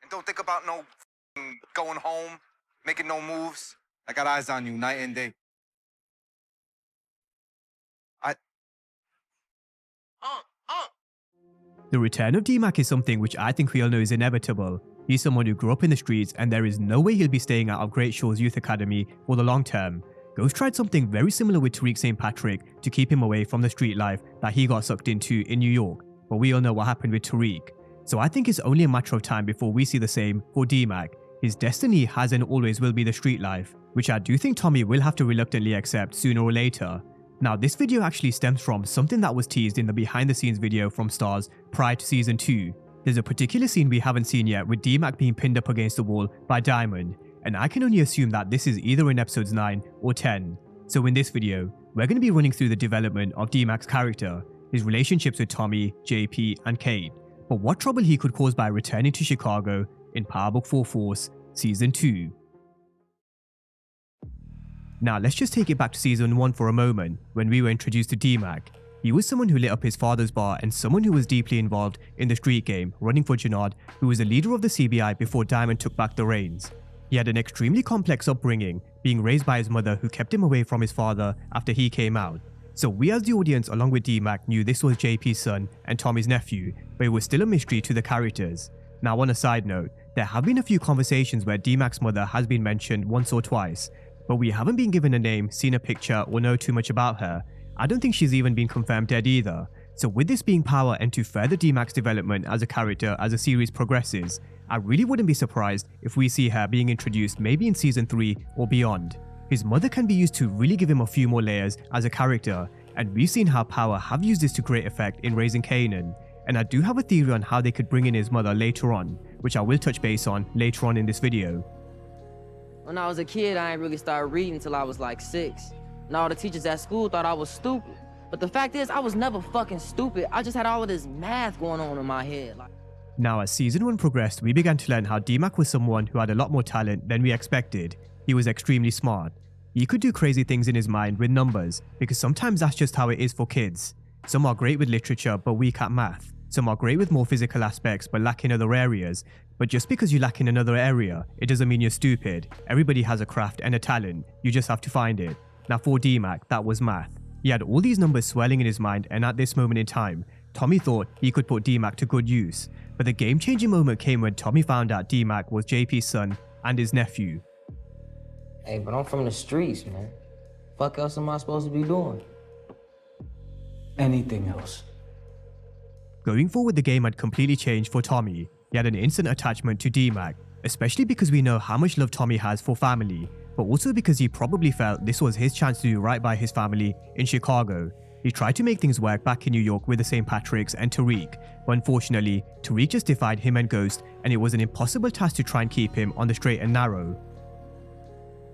And don't think about no going home, making no moves. I got eyes on you night and day. The return of D-Mac is something which I think we all know is inevitable. He's someone who grew up in the streets and there is no way he'll be staying out of Great Shaw's Youth Academy for the long term. Ghost tried something very similar with Tariq St. Patrick to keep him away from the street life that he got sucked into in New York, but we all know what happened with Tariq. So I think it's only a matter of time before we see the same for D-Mac. His destiny has and always will be the street life, which I do think Tommy will have to reluctantly accept sooner or later. Now this video actually stems from something that was teased in the behind the scenes video from Starz prior to season 2. There's a particular scene we haven't seen yet with D-Mac being pinned up against the wall by Diamond, and I can only assume that this is either in episodes 9 or 10. So in this video, we're going to be running through the development of D-Mac's character, his relationships with Tommy, JP and Kate, but what trouble he could cause by returning to Chicago in Power Book 4 Force Season 2. Now let's just take it back to season 1 for a moment, when we were introduced to D-Mac. He was someone who lit up his father's bar and someone who was deeply involved in the street game, running for Jannard, who was the leader of the CBI before Diamond took back the reins. He had an extremely complex upbringing, being raised by his mother who kept him away from his father after he came out. So we as the audience along with D-Mac knew this was JP's son and Tommy's nephew, but it was still a mystery to the characters. Now on a side note, there have been a few conversations where D-Mac's mother has been mentioned once or twice, but we haven't been given a name, seen a picture or know too much about her. I don't think she's even been confirmed dead either. So with this being power and to further D-Mac's development as a character as the series progresses, I really wouldn't be surprised if we see her being introduced maybe in season 3 or beyond. His mother can be used to really give him a few more layers as a character, and we've seen how Power have used this to great effect in raising Kanan. And I do have a theory on how they could bring in his mother later on, which I will touch base on later on in this video. When I was a kid, I ain't really started reading until I was like 6. And all the teachers at school thought I was stupid. But the fact is, I was never fucking stupid. I just had all of this math going on in my head. Now as season 1 progressed, we began to learn how D-Mac was someone who had a lot more talent than we expected. He was extremely smart. He could do crazy things in his mind with numbers, because sometimes that's just how it is for kids. Some are great with literature but weak at math. Some are great with more physical aspects but lack in other areas. But just because you lack in another area, it doesn't mean you're stupid. Everybody has a craft and a talent, you just have to find it. Now for D-Mac, that was math. He had all these numbers swirling in his mind, and at this moment in time, Tommy thought he could put D-Mac to good use. But the game-changing moment came when Tommy found out D-Mac was JP's son and his nephew. Hey, but I'm from the streets, man. Fuck else am I supposed to be doing? Anything else. Going forward, the game had completely changed for Tommy. He had an instant attachment to D-Mac, especially because we know how much love Tommy has for family, but also because he probably felt this was his chance to do right by his family in Chicago. He tried to make things work back in New York with the St. Patricks and Tariq, but unfortunately, Tariq just defied him and Ghost, and it was an impossible task to try and keep him on the straight and narrow.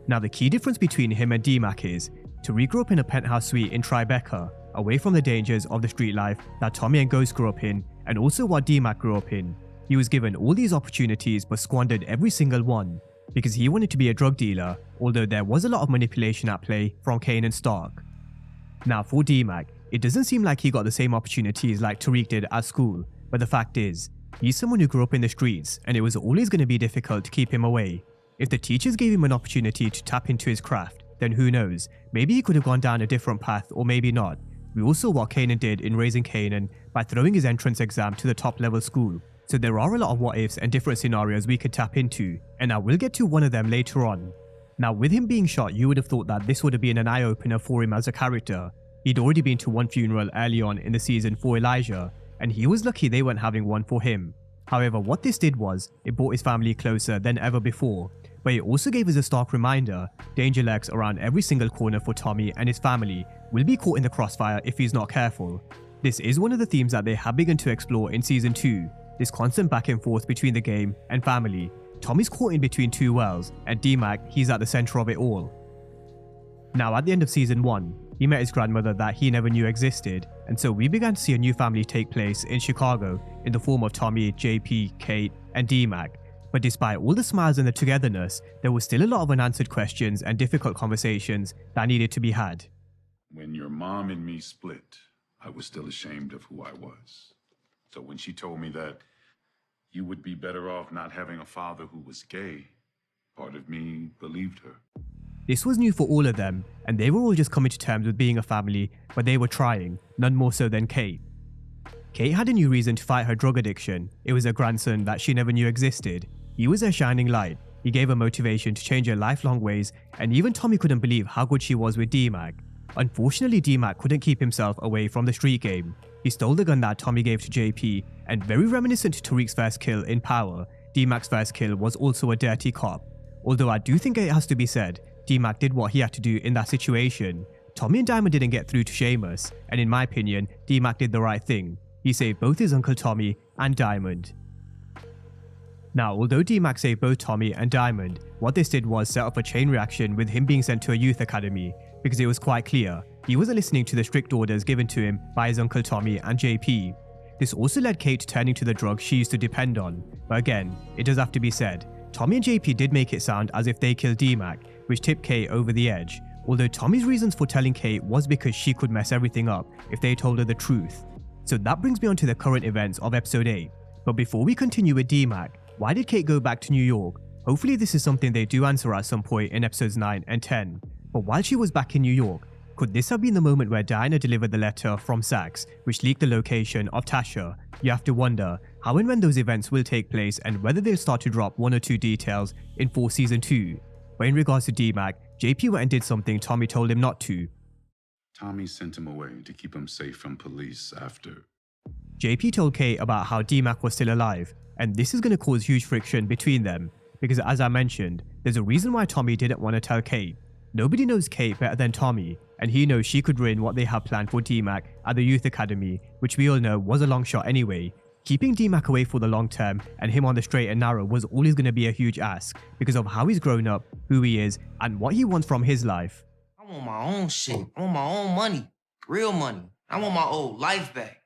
Now the key difference between him and D-Mac is, Tariq grew up in a penthouse suite in Tribeca, away from the dangers of the street life that Tommy and Ghost grew up in, and also what D-Mac grew up in. He was given all these opportunities but squandered every single one, because he wanted to be a drug dealer, although there was a lot of manipulation at play from Kane and Stark. Now for D-Mac, it doesn't seem like he got the same opportunities like Tariq did at school, but the fact is, he's someone who grew up in the streets and it was always going to be difficult to keep him away. If the teachers gave him an opportunity to tap into his craft, then who knows, maybe he could have gone down a different path or maybe not. We all saw what Kanan did in raising Kanan by throwing his entrance exam to the top level school. So there are a lot of what ifs and different scenarios we could tap into, and I will get to one of them later on. Now with him being shot, you would have thought that this would have been an eye-opener for him as a character. He'd already been to one funeral early on in the season for Elijah, and he was lucky they weren't having one for him. However, what this did was, it brought his family closer than ever before, but it also gave us a stark reminder, danger lurks around every single corner for Tommy, and his family will be caught in the crossfire if he's not careful. This is one of the themes that they have begun to explore in season 2, this constant back and forth between the game and family. Tommy's caught in between two worlds, and D-Mac, he's at the center of it all. Now at the end of season 1, he met his grandmother that he never knew existed, and so we began to see a new family take place in Chicago in the form of Tommy, JP, Kate, and D-Mac. But despite all the smiles and the togetherness, there was still a lot of unanswered questions and difficult conversations that needed to be had. When your mom and me split, I was still ashamed of who I was. So when she told me that you would be better off not having a father who was gay. Part of me believed her. This was new for all of them, and they were all just coming to terms with being a family, but they were trying, none more so than Kate. Kate had a new reason to fight her drug addiction. It was her grandson that she never knew existed. He was her shining light. He gave her motivation to change her lifelong ways, and even Tommy couldn't believe how good she was with D-Mac. Unfortunately, D-Mac couldn't keep himself away from the street game. He stole the gun that Tommy gave to JP, and very reminiscent to Tariq's first kill in Power, D-Mac's first kill was also a dirty cop. Although I do think it has to be said, D-Mac did what he had to do in that situation. Tommy and Diamond didn't get through to Seamus, and in my opinion, D-Mac did the right thing. He saved both his Uncle Tommy and Diamond. Now, although D-Mac saved both Tommy and Diamond, what this did was set up a chain reaction with him being sent to a youth academy, because it was quite clear he wasn't listening to the strict orders given to him by his Uncle Tommy and JP. This also led Kate to turning to the drugs she used to depend on, but again, it does have to be said, Tommy and JP did make it sound as if they killed D-Mac, which tipped Kate over the edge, although Tommy's reasons for telling Kate was because she could mess everything up if they told her the truth. So that brings me on to the current events of episode 8. But before we continue with D-Mac, why did Kate go back to New York? Hopefully this is something they do answer at some point in episodes 9 and 10. But while she was back in New York, could this have been the moment where Diana delivered the letter from Sachs, which leaked the location of Tasha? You have to wonder how and when those events will take place and whether they'll start to drop 1 or 2 details in Force Season 2. But in regards to D-Mac, JP went and did something Tommy told him not to. Tommy sent him away to keep him safe from police after. JP told Kate about how D-Mac was still alive, and this is going to cause huge friction between them, because as I mentioned, there's a reason why Tommy didn't want to tell Kate. Nobody knows Kate better than Tommy, and he knows she could ruin what they have planned for D-Mac at the youth academy, which we all know was a long shot anyway. Keeping D-Mac away for the long term and him on the straight and narrow was always going to be a huge ask because of how he's grown up, who he is, and what he wants from his life. I want my own shit. I want my own money. Real money. I want my old life back.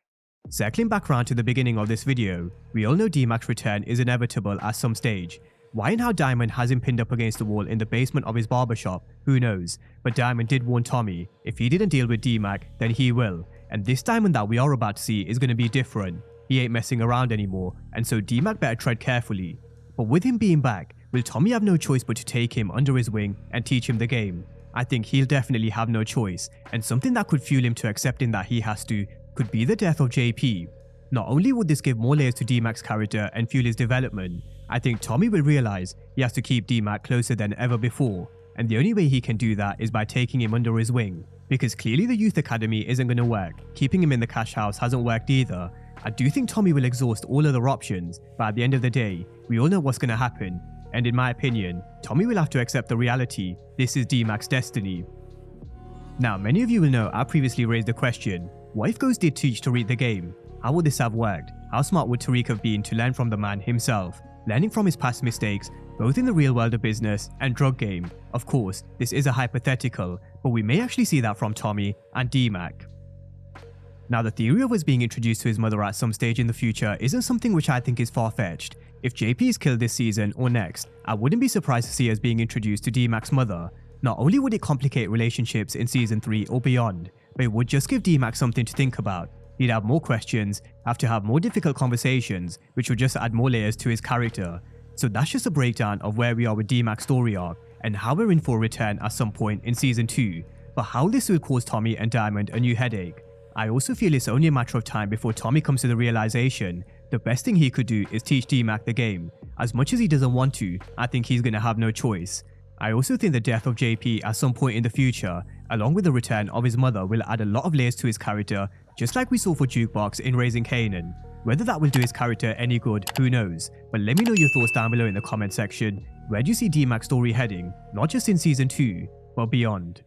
Circling back around to the beginning of this video, we all know D-Mac's return is inevitable at some stage. Why and how Diamond has him pinned up against the wall in the basement of his barbershop, who knows, but Diamond did warn Tommy, if he didn't deal with D-Mac, then he will, and this Diamond that we are about to see is going to be different. He ain't messing around anymore, and so D-Mac better tread carefully. But with him being back, will Tommy have no choice but to take him under his wing and teach him the game? I think he'll definitely have no choice, and something that could fuel him to accepting that he has to could be the death of JP. Not only would this give more layers to D-Mac's character and fuel his development, I think Tommy will realize he has to keep D-Mac closer than ever before, and the only way he can do that is by taking him under his wing, because clearly the youth academy isn't going to work. Keeping him in the cash house hasn't worked either. I do think Tommy will exhaust all other options, but at the end of the day, we all know what's going to happen, and in my opinion, Tommy will have to accept the reality this is D-Mac's destiny. Now, many of you will know I previously raised the question, what if Ghost did teach Tariq the game? How would this have worked? How smart would Tariq have been to learn from the man himself, learning from his past mistakes, both in the real world of business and drug game? Of course, this is a hypothetical, but we may actually see that from Tommy and D-Mac. Now, the theory of us being introduced to his mother at some stage in the future isn't something which I think is far-fetched. If JP is killed this season or next, I wouldn't be surprised to see us being introduced to D-Mac's mother. Not only would it complicate relationships in season 3 or beyond, but it would just give D-Mac something to think about. He'd have more questions, have to have more difficult conversations, which would just add more layers to his character. So that's just a breakdown of where we are with D-Mac's story arc, and how we're in for a return at some point in season 2, but how this will cause Tommy and Diamond a new headache. I also feel it's only a matter of time before Tommy comes to the realization the best thing he could do is teach D-Mac the game. As much as he doesn't want to, I think he's gonna have no choice. I also think the death of JP at some point in the future, along with the return of his mother, will add a lot of layers to his character, just like we saw for Jukebox in Raising Kanan. Whether that will do his character any good, who knows, but let me know your thoughts down below in the comment section. Where do you see D-Mac's story heading, not just in season 2, but beyond?